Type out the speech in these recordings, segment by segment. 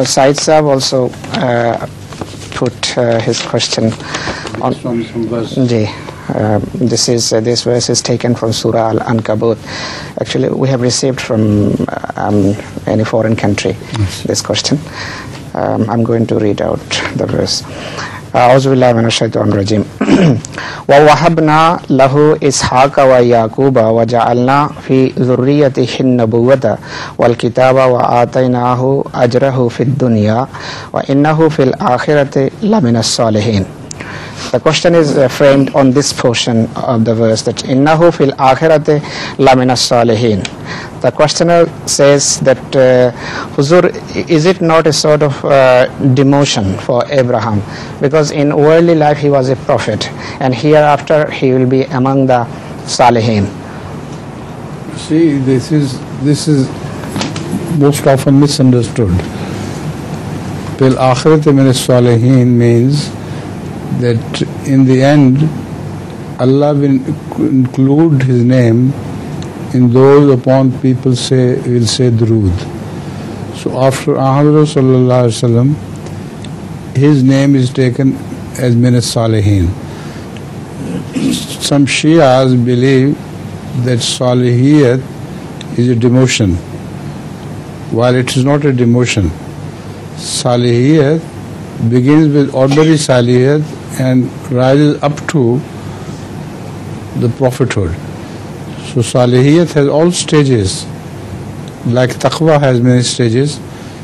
Said Saab also put his question on. This verse is taken from Surah Al-Ankabut. Actually, we have received from any foreign country this question. I'm going to read out the verse. أعوذ بالله من الشيطان الرجيم ووهبنا له إسحاق ويعقوب وجعلنا في ذريته النبوة والكتاب وآتيناه أجره في الدنيا وإنه في الآخرة لمن الصالحين. The question is framed on this portion of the verse, that innahu fil akhirati lamina salihin. The questioner says that Huzur, is it not a sort of demotion for Abraham, because in worldly life he was a prophet and hereafter he will be among the salihin? See, this is most often misunderstood. Fil akhirati min salihin means that in the end Allah will include his name in those upon people will say Durood. So after Ahmad sallallahu alaihi wasallam, his name is taken as minassaleheen. Some Shias believe that salihiyat is a demotion, while it is not a demotion. Salihiyat begins with ordinary salihiyat and rises up to the prophethood. So salihiyat has all stages, like taqwa has many stages.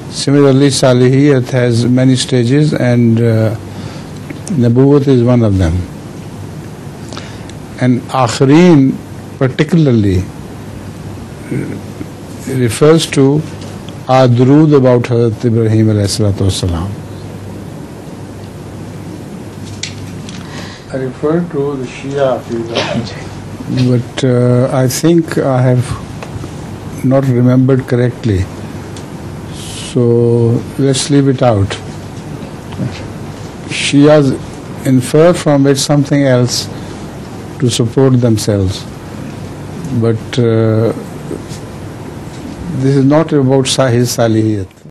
Similarly, salihiyat has many stages, and nabuwwat is one of them. And akhireen particularly refers to our durood about Hazrat Ibrahim alayhi salatu wassalam. I refer to the Shia view, but I think I have not remembered correctly. So let's leave it out. Shias infer from it something else to support themselves, but this is not about his salihiyat.